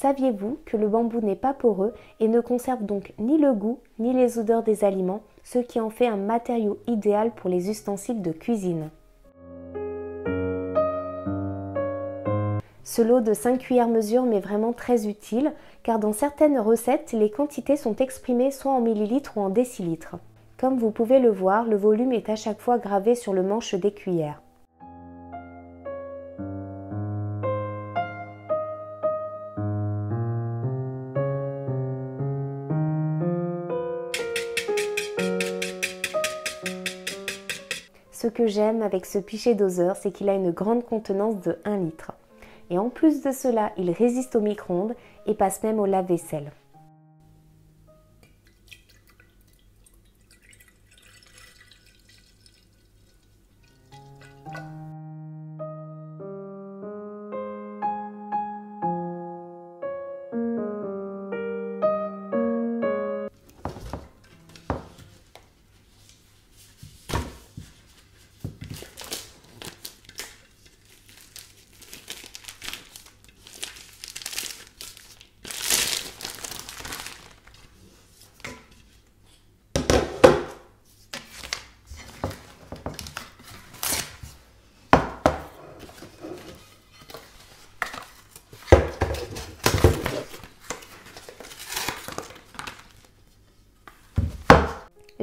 Saviez-vous que le bambou n'est pas poreux et ne conserve donc ni le goût ni les odeurs des aliments, ce qui en fait un matériau idéal pour les ustensiles de cuisine. Ce lot de 5 cuillères mesure m'est vraiment très utile car dans certaines recettes, les quantités sont exprimées soit en millilitres ou en décilitres. Comme vous pouvez le voir, le volume est à chaque fois gravé sur le manche des cuillères. Ce que j'aime avec ce pichet doseur, c'est qu'il a une grande contenance de 1 litre. Et en plus de cela, il résiste au micro-ondes et passe même au lave-vaisselle.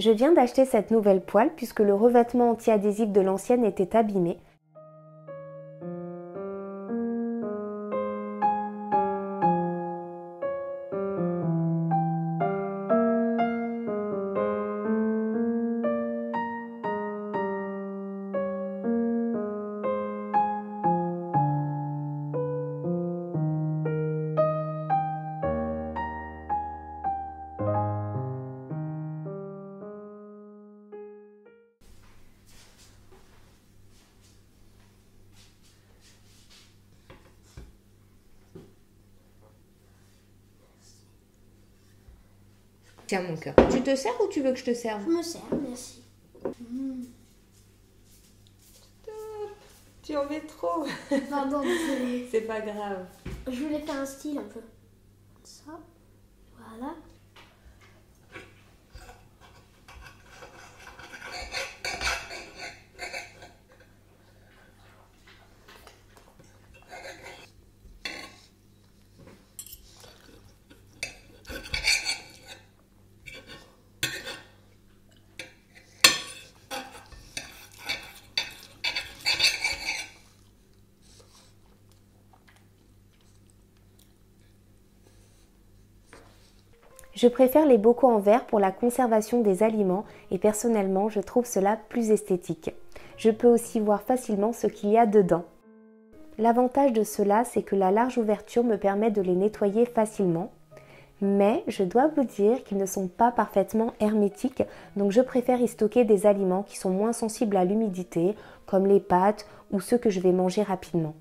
Je viens d'acheter cette nouvelle poêle puisque le revêtement anti-adhésif de l'ancienne était abîmé. Tiens mon cœur. Tu te sers ou tu veux que je te serve? Je me sers, merci. Stop. Tu en mets trop. Pardon, désolée. C'est pas grave. Je voulais faire un style un peu. Ça, voilà. Je préfère les bocaux en verre pour la conservation des aliments et personnellement, je trouve cela plus esthétique. Je peux aussi voir facilement ce qu'il y a dedans. L'avantage de cela, c'est que la large ouverture me permet de les nettoyer facilement. Mais je dois vous dire qu'ils ne sont pas parfaitement hermétiques, donc je préfère y stocker des aliments qui sont moins sensibles à l'humidité, comme les pâtes ou ceux que je vais manger rapidement.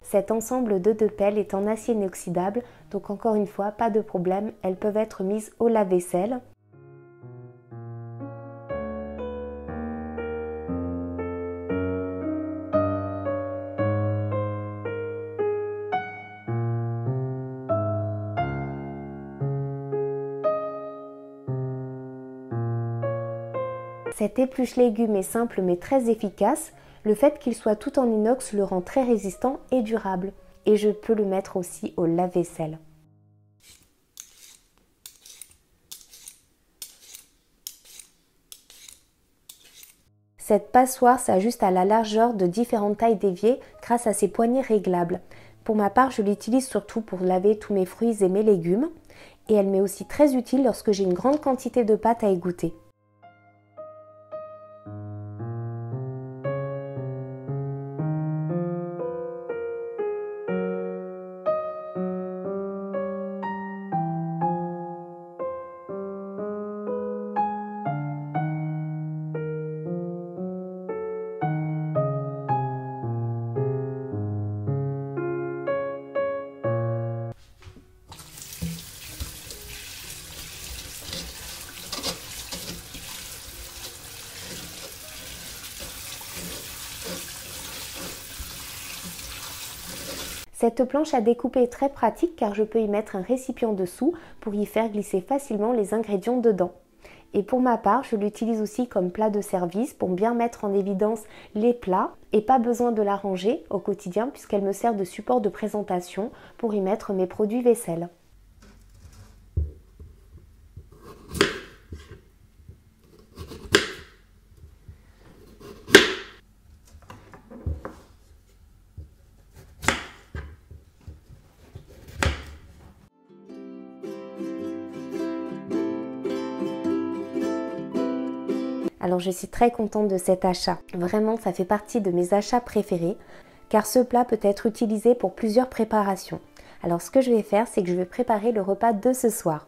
Cet ensemble de 2 pelles est en acier inoxydable, donc encore une fois, pas de problème, elles peuvent être mises au lave-vaisselle. Cet épluche légumes est simple mais très efficace. Le fait qu'il soit tout en inox le rend très résistant et durable. Et je peux le mettre aussi au lave-vaisselle. Cette passoire s'ajuste à la largeur de différentes tailles d'évier grâce à ses poignées réglables. Pour ma part, je l'utilise surtout pour laver tous mes fruits et mes légumes. Et elle m'est aussi très utile lorsque j'ai une grande quantité de pâte à égoutter. Cette planche à découper est très pratique car je peux y mettre un récipient dessous pour y faire glisser facilement les ingrédients dedans. Et pour ma part, je l'utilise aussi comme plat de service pour bien mettre en évidence les plats et pas besoin de la ranger au quotidien puisqu'elle me sert de support de présentation pour y mettre mes produits vaisselle. Alors je suis très contente de cet achat. Vraiment, ça fait partie de mes achats préférés car ce plat peut être utilisé pour plusieurs préparations. Alors ce que je vais faire, c'est que je vais préparer le repas de ce soir.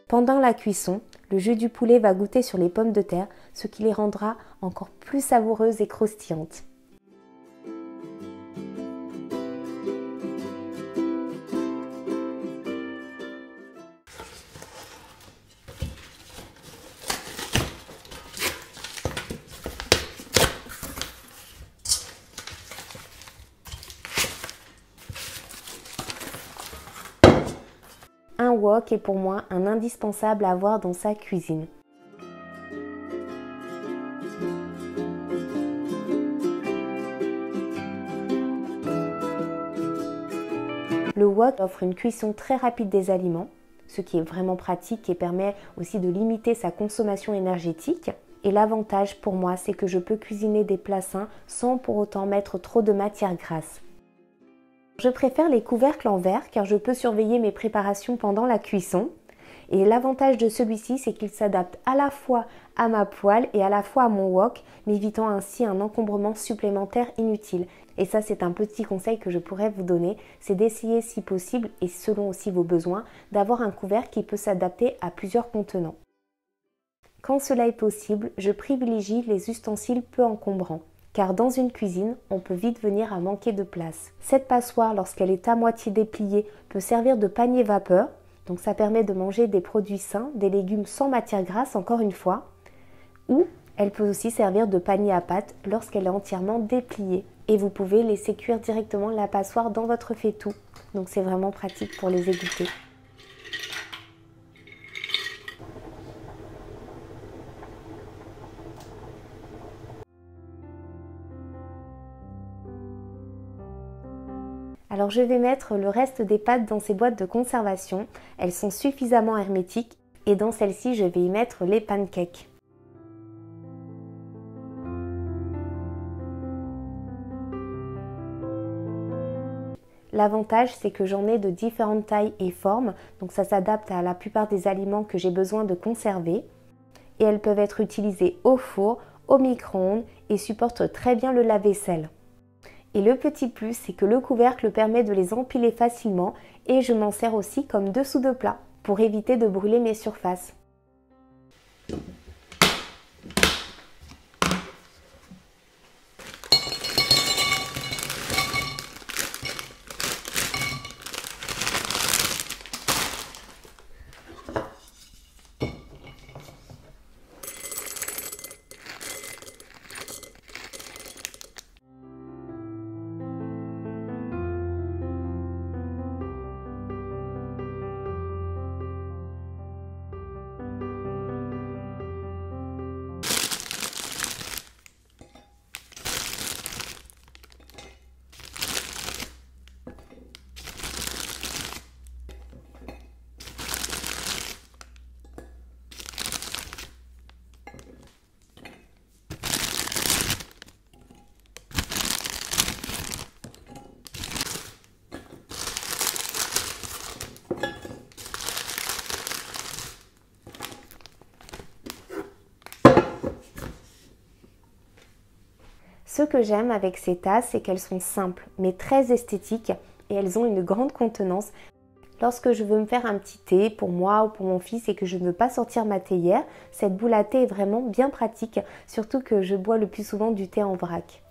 Pendant la cuisson, le jus du poulet va goûter sur les pommes de terre, ce qui les rendra encore plus savoureuses et croustillantes. Un wok est pour moi un indispensable à avoir dans sa cuisine. Le wok offre une cuisson très rapide des aliments, ce qui est vraiment pratique et permet aussi de limiter sa consommation énergétique. Et l'avantage pour moi, c'est que je peux cuisiner des plats sains sans pour autant mettre trop de matière grasse. Je préfère les couvercles en verre car je peux surveiller mes préparations pendant la cuisson. Et l'avantage de celui-ci, c'est qu'il s'adapte à la fois à ma poêle et à la fois à mon wok, m'évitant ainsi un encombrement supplémentaire inutile. Et ça, c'est un petit conseil que je pourrais vous donner, c'est d'essayer si possible, et selon aussi vos besoins, d'avoir un couvercle qui peut s'adapter à plusieurs contenants. Quand cela est possible, je privilégie les ustensiles peu encombrants. Car dans une cuisine, on peut vite venir à manquer de place. Cette passoire, lorsqu'elle est à moitié dépliée, peut servir de panier vapeur. Donc ça permet de manger des produits sains, des légumes sans matière grasse encore une fois. Ou elle peut aussi servir de panier à pâte lorsqu'elle est entièrement dépliée. Et vous pouvez laisser cuire directement la passoire dans votre faitout. Donc c'est vraiment pratique pour les égoutter. Alors je vais mettre le reste des pâtes dans ces boîtes de conservation. Elles sont suffisamment hermétiques et dans celle-ci je vais y mettre les pancakes. L'avantage, c'est que j'en ai de différentes tailles et formes, donc ça s'adapte à la plupart des aliments que j'ai besoin de conserver. Et elles peuvent être utilisées au four, au micro-ondes et supportent très bien le lave-vaisselle. Et le petit plus, c'est que le couvercle permet de les empiler facilement et je m'en sers aussi comme dessous de plat pour éviter de brûler mes surfaces. Ce que j'aime avec ces tasses, c'est qu'elles sont simples, mais très esthétiques et elles ont une grande contenance. Lorsque je veux me faire un petit thé pour moi ou pour mon fils et que je ne veux pas sortir ma théière, cette boule à thé est vraiment bien pratique, surtout que je bois le plus souvent du thé en vrac.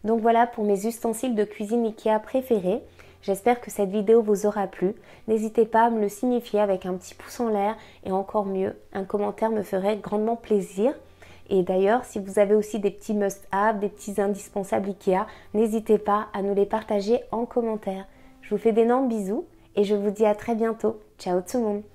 Donc voilà pour mes ustensiles de cuisine Ikea préférés. J'espère que cette vidéo vous aura plu. N'hésitez pas à me le signifier avec un petit pouce en l'air et encore mieux, un commentaire me ferait grandement plaisir. Et d'ailleurs, si vous avez aussi des petits must-have, des petits indispensables Ikea, n'hésitez pas à nous les partager en commentaire. Je vous fais d'énormes bisous et je vous dis à très bientôt. Ciao tout le monde!